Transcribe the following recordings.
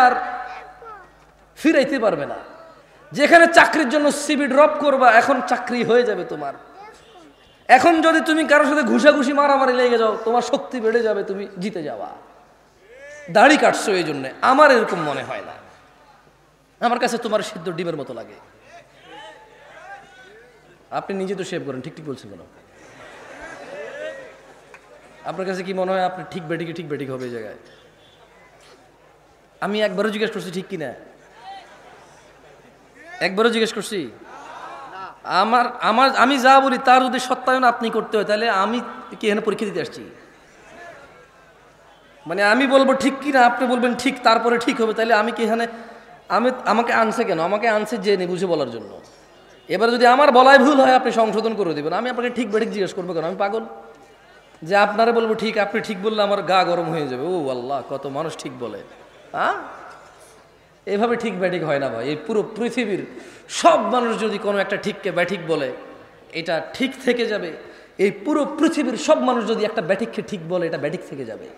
আর ফিরাইতে পারবে না। যেখানে চাকরির জন্য সিভি ড্রপ করবা, এখন চাকরি হয়ে যাবে তোমার। এখন যদি তুমি কারোর সাথে ঘুষাঘুষি মারামারি লেগে যাও, তোমার শক্তি বেড়ে যাবে, তুমি জিতে যাওয়া। দাড়ি কাটছো এই জন্যে, আমার এরকম মনে হয় না। আমার কাছে তোমার সিদ্ধ ডিমের মতো লাগে। আপনি নিজে তো শেভ করেন, ঠিক ঠিক বলছেন কেন? আপনার কাছে কি মনে হয় আপনি ঠিক বেঠিক হবে এই জায়গায়? আমি একবারও জিজ্ঞেস করছি ঠিক কিনা? একবারও জিজ্ঞেস করছি? আমি যা বলি তার যদি সত্যায়ন আপনি করতে হয়, তাহলে আমি কি এখানে পরীক্ষা দিতে আসছি? মানে আমি বলবো ঠিক কিনা, আপনি বলবেন ঠিক, তারপরে ঠিক হবে, তাহলে আমি কি এখানে আমাকে আনছে কেন? আমাকে আনছে জেনে বুঝে বলার জন্য। এবার যদি আমার বলায় ভুল হয়, আপনি সংশোধন করে দেবেন। আমি আপনাকে ঠিক বেঠিক জিজ্ঞেস করবো কেন? আমি পাগল যে আপনারা বলবো ঠিক, আপনি ঠিক বললে আমার গা গরম হয়ে যাবে। ও আল্লাহ, কত মানুষ ঠিক বলে। এভাবে ঠিক ব্যাঠিক হয় না ভাই। এই পুরো পৃথিবীর সব মানুষ যদি কোনো একটা ঠিককে ব্যাঠিক বলে, এটা ঠিক থেকে যাবে। এই পুরো পৃথিবীর সব মানুষ যদি একটা ব্যাঠিককে ঠিক বলে, এটা ব্যাঠিক থেকে যাবে।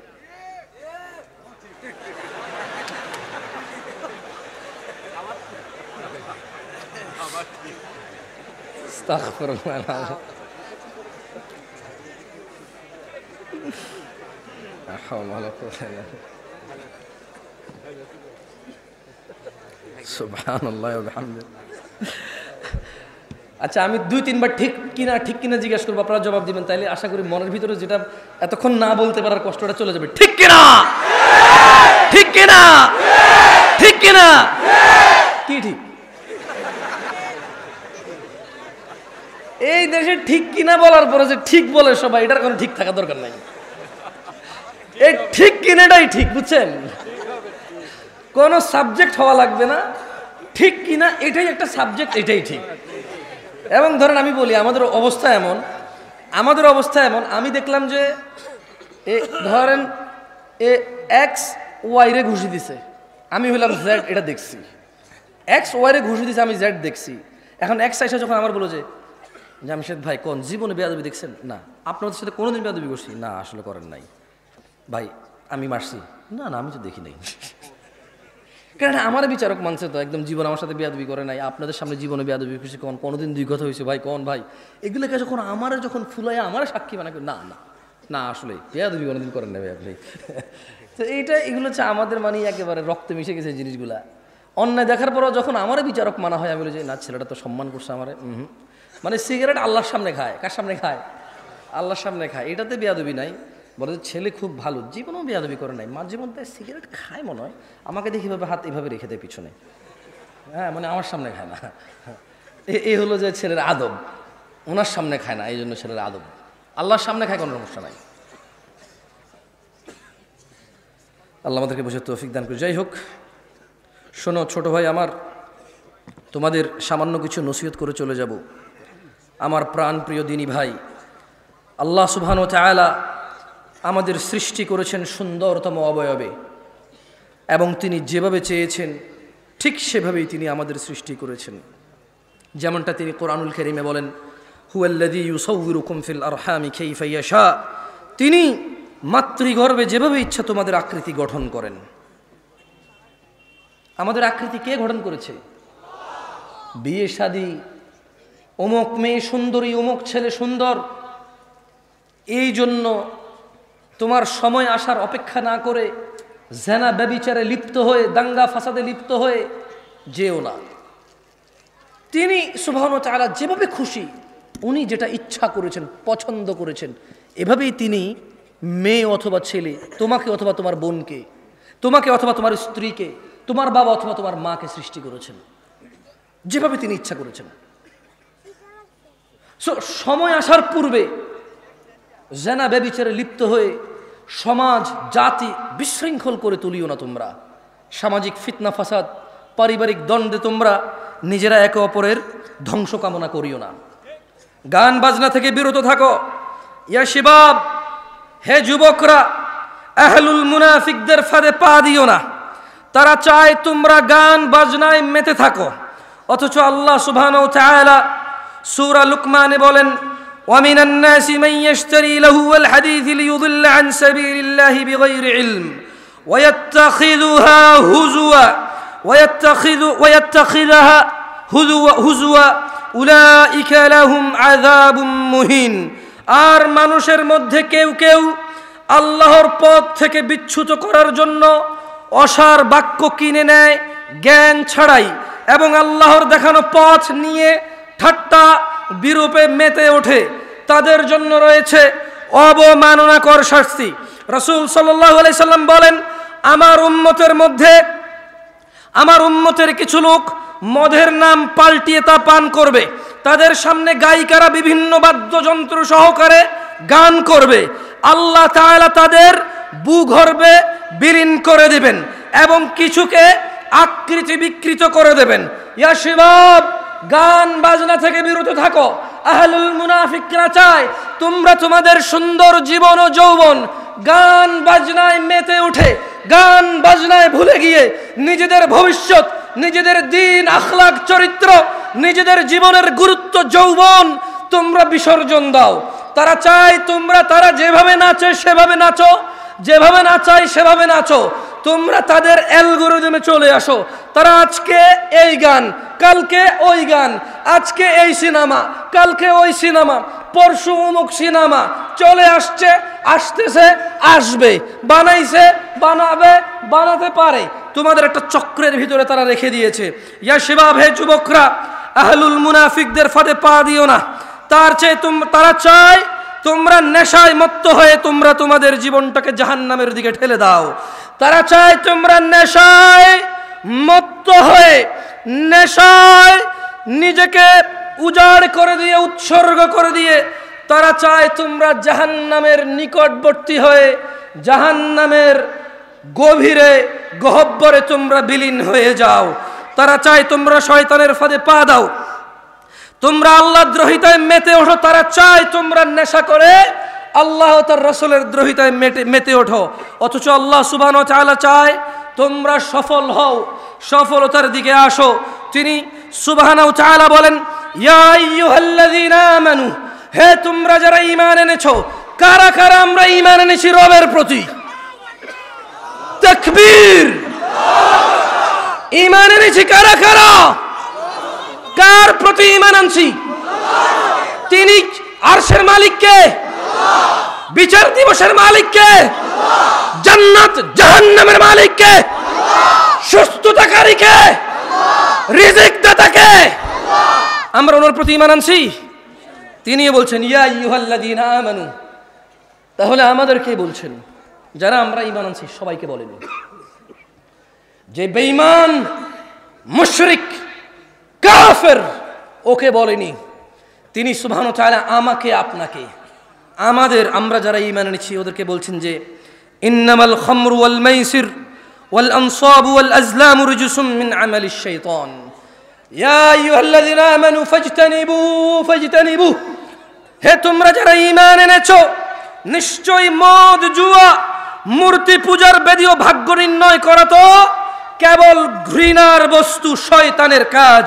আচ্ছা, আমি 2-3 বার ঠিক কিনা জিজ্ঞাসা করবো, আপনারা জবাব দিবেন। তাইলে আশা করি মনের ভিতরে যেটা এতক্ষণ না বলতে পারার কষ্টটা চলে যাবে। ঠিক কিনা? ঠিক কিনা? ঠিক কিনা? কি ঠিক? এই দেশে ঠিক কিনা বলার পরে যে ঠিক বলে সবাই, এটার কোনো ঠিক থাকা দরকার নাই। এই ঠিক কিনাটাই ঠিক, বুঝছেন? কোন সাবজেক্ট হওয়া লাগবে না। ঠিক কিনা এটাই একটা সাবজেক্ট, এটাই ঠিক। এবং ধরেন আমি বলি, আমাদের অবস্থা এমন, আমি দেখলাম যে ধরেন এক্স ওয়াই রে ঘুষি দিছে, আমি হইলাম জেড, এটা দেখছি। এক্স ওয়াই রে ঘুষি দিছে, আমি জেড দেখছি। এখন এক্স আইসা যখন আমার বলো যে জামশেদ ভাই, কোন জীবনে বেয়াদবি দেখছেন? না। আপনাদের সাথে কোনোদিন বেয়াদবি করছি? না, আসলে করেন নাই। ভাই আমি মারছি? না, আমি তো দেখি নাই। কারণ আমার বিচারক মানছে তো, একদম জীবন আমার সাথে বেয়াদবি করে নাই। আপনাদের সামনে জীবনে বেয়াদবি করছি কোনোদিন 2 কথা হয়েছে ভাই? কোন ভাই? এগুলোকে যখন যখন ফুলাই আমার সাক্ষী বানায়, না আসলে বেয়াদবি কোনোদিন করেন না ভাই আপনি। তো এগুলো হচ্ছে আমাদের মানে একেবারে রক্তে মিশে গেছে জিনিসগুলা। অন্যায় দেখার পরও যখন আমার বিচারক মানা হয়, আমি বলি যে না, ছেলেটা তো সম্মান করছে আমারে। মানে সিগারেট আল্লাহর সামনে খায়। কার সামনে খায়? আল্লাহর সামনে খায়। এটাতে বেয়াদবি নাই। বলে ছেলে খুব ভালো, জীবনেও বেয়াদবি করে নাই, মাঝে মধ্যে সিগারেট খায় মনে হয়, আমাকে দেখি ভাবে হাত এভাবে রেখে দেয় পিছনে। হ্যাঁ, মানে আমার সামনে খায় না। এই হলো যে ছেলের আদব। ওনার সামনে খায় না, এই জন্য ছেলের আদব। আল্লাহর সামনে খায়, কোনো সমস্যা নাই। আল্লাহ আমাদেরকে বুঝে তৌফিক দান করে। যাই হোক, শোনো ছোট ভাই আমার, তোমাদের সামান্য কিছু নসিহত করে চলে যাব। আমার প্রাণ প্রিয় দিনী ভাই, আল্লাহ সুবহানাহু ওয়া তাআলা আমাদের সৃষ্টি করেছেন সুন্দরতম অবয়বে, এবং তিনি যেভাবে চেয়েছেন ঠিক সেভাবেই তিনি আমাদের সৃষ্টি করেছেন। যেমনটা তিনি কোরআনুল কারীমে বলেন, হুয়াল্লাযী ইউসাউয়িরুকুম ফিল আরহামি কাইফা ইয়াশা, তিনি মাতৃগর্ভে যেভাবে ইচ্ছা তোমাদের আকৃতি গঠন করেন। আমাদের আকৃতি কে গঠন করেছে? বিয়ে শাদী, অমুক মেয়ে সুন্দরী, অমুক ছেলে সুন্দর, এই জন্য তোমার সময় আসার অপেক্ষা না করে জেনা ব্যভিচারে লিপ্ত হয়ে, দাঙ্গা ফাসাদে লিপ্ত হয়ে যেও না। তিনি সুবহানাহু ওয়া তাআলা যেভাবে খুশি, উনি যেটা ইচ্ছা করেছেন, পছন্দ করেছেন, এভাবেই তিনি মেয়ে অথবা ছেলে, তোমাকে অথবা তোমার বোনকে, তোমাকে অথবা তোমার স্ত্রীকে, তোমার বাবা অথবা তোমার মাকে সৃষ্টি করেছেন, যেভাবে তিনি ইচ্ছা করেছেন। সময় আসার পূর্বে জেনা ব্যভিচারে লিপ্ত হয়ে সমাজ জাতি বিশৃঙ্খল করে তুলিও না তোমরা। সামাজিক ফিতনা ফাসাদ, পারিবারিক দ্বন্দ্বে তোমরা নিজেরা একে অপরের ধ্বংস কামনা করিও না। গান বাজনা থেকে বিরত থাকো। ইয়া শিবাব, হে যুবকরা, আহলুল মুনাফিকদের ফাঁদে পা দিও না। তারা চায় তোমরা গান বাজনায় মেতে থাকো, অথচ আল্লাহ সুবহানাহু ওয়া তাআলা সূরা লুকমানে বলেন, وَمِنَ النَّاسِ مَن يَشْتَرِي لَهْوَ الْحَدِيثِ لِيُضِلَّ عَن سَبِيلِ اللَّهِ بِغَيْرِ عِلْمٍ ওয়ায়াত্তাখিযুহা ওয়ায়াত্তাখিযুহা হুজুয়া উলাইকা লাহুম আযাবুম মুহিন। আর মানুষের মধ্যে কেউ কেউ আল্লাহর পথ থেকে বিচ্যুত করার জন্য অসার বাক্য কিনে নেয় জ্ঞান ছাড়াই, এবং আল্লাহর দেখানো পথ নিয়ে ঠাট্টা বিরূপে মেতে ওঠে। তাদের জন্য রয়েছে অবমাননাকর শাস্তি। রাসূল সাল্লাল্লাহু আলাইহি সাল্লাম বলেন, আমার উম্মতের কিছু লোক মদের নাম পাল্টিয়ে তা পান করবে। তাদের সামনে গায়িকারা বিভিন্ন বাদ্যযন্ত্র সহকারে গান করবে। আল্লাহ তাআলা তাদের ভূগর্ভে বিলীন করে দিবেন এবং কিছুকে আকৃতি বিকৃত করে দেবেন। ইয়া শিবাব, গান বাজনা থেকে বিরত থাকো। আহলুল মুনাফিকরা চায় তোমরা তোমাদের সুন্দর জীবন ও যৌবন গান বাজনায় মেতে উঠে, গান বাজনায় ভুলে গিয়ে নিজেদের ভবিষ্যৎ, নিজেদের দিন, আখলাক, চরিত্র, নিজেদের জীবনের গুরুত্ব, যৌবন তোমরা বিসর্জন দাও। তারা চায় তারা যেভাবে নাচে সেভাবে নাচো, যেভাবে নাচায় সেভাবে নাচো। তোমরা তাদের অ্যালগরিদমে চলে আসো। তারা আজকে এই গান, কালকে ওই গান, আজকে এই সিনেমা, কালকে ওই সিনেমা, পরশু অমুক সিনেমা চলে আসছে, আসতেছে, আসবে, বানাইছে, বানাবে, বানাতে পারে। তোমাদের একটা চক্রের ভিতরে তারা রেখে দিয়েছে। ইয়া শিবাব, হে যুবকরা, আহলুল মুনাফিকদের ফাঁদে পা দিও না। তারা চায় তোমরা নেশায় মত্ত হয়ে তোমরা তোমাদের জীবনটাকে জাহান্নামের দিকে ঠেলে দাও। তারা চায় তোমরা নেশায় মত্ত হয়ে, নেশায় নিজেকে উজাড় করে দিয়ে, উৎসর্গ করে দিয়ে তারা চায় তোমরা জাহান্নামের নিকটবর্তী হয়ে, জাহান্নামের গভীরে গহ্বরে তোমরা বিলীন হয়ে যাও। তারা চায় তোমরা শয়তানের ফাঁদে পা দাও, তোমরা আল্লাহ দ্রোহিতায় মেতে ওঠো। তারা চায় তোমরা নেশা করে আল্লাহ তার রাসূলের দ্রোহিতায় মেতে ওঠো। অথচ আল্লাহ সুবহানাহু ওয়া তাআলা চায় তোমরা সফল হও, সফলতার দিকে আসো। তিনি সুবহানাহু ওয়া তাআলা বলেন, ইয়া আইয়ুহাল্লাযীনা আমানু, হে তোমরা যারা ঈমান এনেছো। কারা কারা আমরা ঈমান এনেছি রবের প্রতি? তাকবীর! ঈমান এনেছি কারা কারা? কার প্রতি ঈমান আনছি? তিনি আরশের মালিক কে? বিচার দিবসের মালিক কে? জান্নাত জাহান্নামের মালিক কে? সুস্থতাকারী কে? রিজিক দাতা কে? আমরা ওনার প্রতি ঈমান আনছি। তিনি বলছেন, ইয়া আইয়ুহাল্লাযীনা আমানু। তাহলে আমাদেরকে বলছেন, যারা আমরা ঈমান আনছি সবাইকে বলেনি। যে বেঈমান, মুশরিক, কাফের, ওকে বলেনি। তিনি সুবহানাহু ওয়া তাআলা আমাকে, আপনাকে, আমরা যারা ঈমান এনেছি ওদেরকে বলছেন যে ইন্নামাল খামরু ওয়াল মাইসির ওয়াল আনসাবু ওয়াল আজলামু রিজসুম মিন আমালিশ শাইতান ইয়া আইয়ুহাল্লাযীনা আমানু ফাজতানিবু। হে তোমরা যারা ঈমান এনেছো, নিশ্চয়ই মদ, জুয়া, মূর্তি পূজার বেদী ও ভাগ্য নির্ণয় করা তো কেবল ঘৃণার বস্তু, শয়তানের কাজ।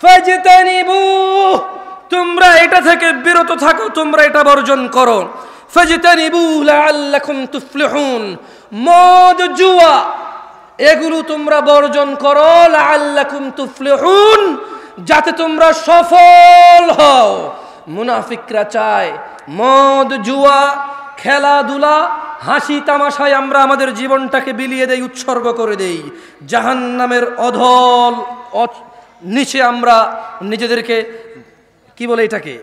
ফাজতানিবু, তোমরা এটা থেকে বিরত থাকো, তোমরা এটা বর্জন করো। ফাজতানিবু লাআল্লাকুম তুফলিহুন, মদ, জুয়া এগুলো তোমরা বর্জন করো। লাআল্লাকুম তুফলিহুন, যাতে তোমরা সফল হও। মুনাফিকরা চায় মদ, জুয়া, খেলাধুলা, হাসি তামাশায় আমরা আমাদের জীবনটাকে বিলিয়ে দেই, উৎসর্গ করে দেই। জাহান্নামের অধল নিচে আমরা নিজেদেরকে, কি বলে এটাকে,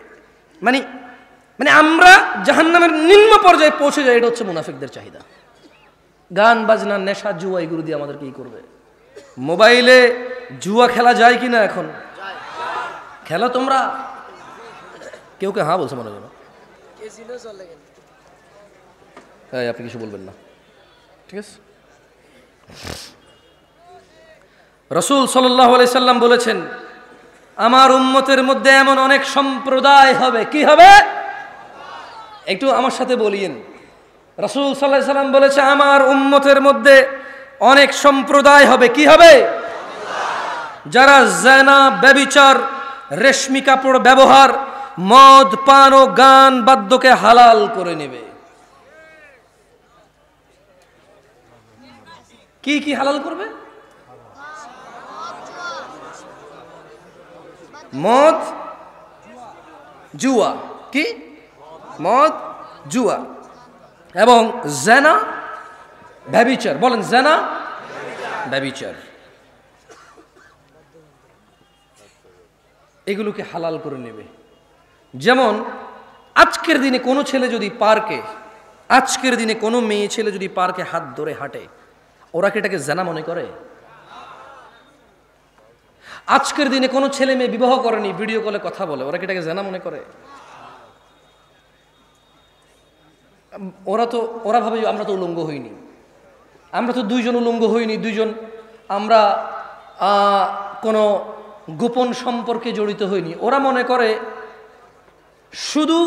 মানে আমরা জাহান্নামের নিম্ন পর্যায়ে পৌঁছে যাই। এটা হচ্ছে মুনাফিকদের চাহিদা। গান বাজনা, নেশা, জুয়া এগুলো দিয়ে আমাদের কি করবে? মোবাইলে জুয়া খেলা যায় কিনা? এখন খেলা তোমরা কেউ কে হ্যাঁ বলছে মনে হয়। আপনি কিছু বলবেন না, ঠিক আছে? রাসূল সাল্লাল্লাহু আলাইহি সাল্লাম বলেছেন, আমার উম্মতের মধ্যে এমন অনেক সম্প্রদায় হবে। কি হবে? একটু আমার সাথে বলিয়েন। রাসূল সাল্লাল্লাহু আলাইহি সাল্লাম বলেছে, আমার উম্মতের মধ্যে অনেক সম্প্রদায় হবে। কি হবে? যারা জিনা, ব্যভিচার, রেশমি কাপড় ব্যবহার, মদ, পান ও গান বাদ্যকে হালাল করে নেবে। কি কি হালাল করবে? মদ, জুয়া। কি? মদ, জুয়া এবং জেনা, ব্যভিচার। বলেন জেনা, ব্যভিচার। এগুলোকে হালাল করে নেবে। যেমন আজকের দিনে কোনো ছেলে যদি পার্কে, আজকের দিনে কোনো মেয়ে ছেলে যদি পার্কে হাত ধরে হাঁটে, ওরা কি এটাকে জেনা মনে করে? আজকের দিনে কোনো ছেলে মেয়ে বিবাহ করেনি, ভিডিও কলে কথা বলে, ওরা কি এটাকে জেনা মনে করে? ওরা ভাবে আমরা তো উলঙ্গ হইনি, আমরা তো দুইজন উলঙ্গ হইনি, দুইজন আমরা কোনো গোপন সম্পর্কে জড়িত হইনি। ওরা মনে করে শুধু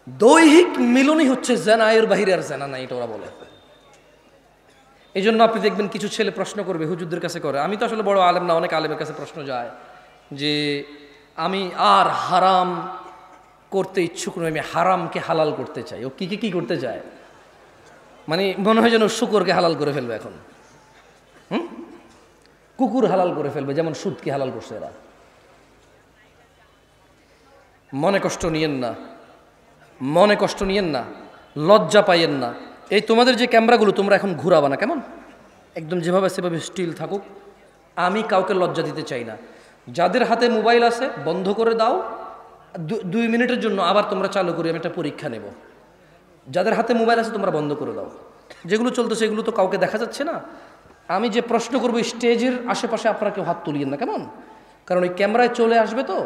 দৈহিক মিলনই হচ্ছে জেনা, এর বাহিরে আর জেনা নাই, এটা ওরা বলে। এই জন্য আপনি দেখবেন কিছু ছেলে প্রশ্ন করবে, হুজুরদের কাছে করে। আমি তো আসলে বড় আলেম না, অনেক আলেমের কাছে প্রশ্ন যায় যে আমি আর হারাম করতে ইচ্ছুক নই, আমি হারামকে হালাল করতে চাই। ও কি করতে চায়? মানে মনে হয় যেন শুকরকে হালাল করে ফেলবে এখন, কুকুর হালাল করে ফেলবে, যেমন সুদকে হালাল করছে এরা। মনে কষ্ট নিয়েন না, মনে কষ্ট নিয়েন না, লজ্জা পাইয়েন না। এই তোমাদের যে ক্যামেরাগুলো তোমরা এখন ঘুরাবা না, কেমন? একদম যেভাবে সেভাবে স্টিল থাকুক। আমি কাউকে লজ্জা দিতে চাই না। যাদের হাতে মোবাইল আছে বন্ধ করে দাও, 2 মিনিটের জন্য আবার তোমরা চালু করি, আমি একটা পরীক্ষা নেব। যাদের হাতে মোবাইল আছে তোমরা বন্ধ করে দাও। যেগুলো চলতেছে এগুলো তো কাউকে দেখা যাচ্ছে না। আমি যে প্রশ্ন করবো স্টেজের আশেপাশে আপনারা কেউ হাত তুলিয়েন না, কেমন? কারণ ওই ক্যামেরায় চলে আসবে তো।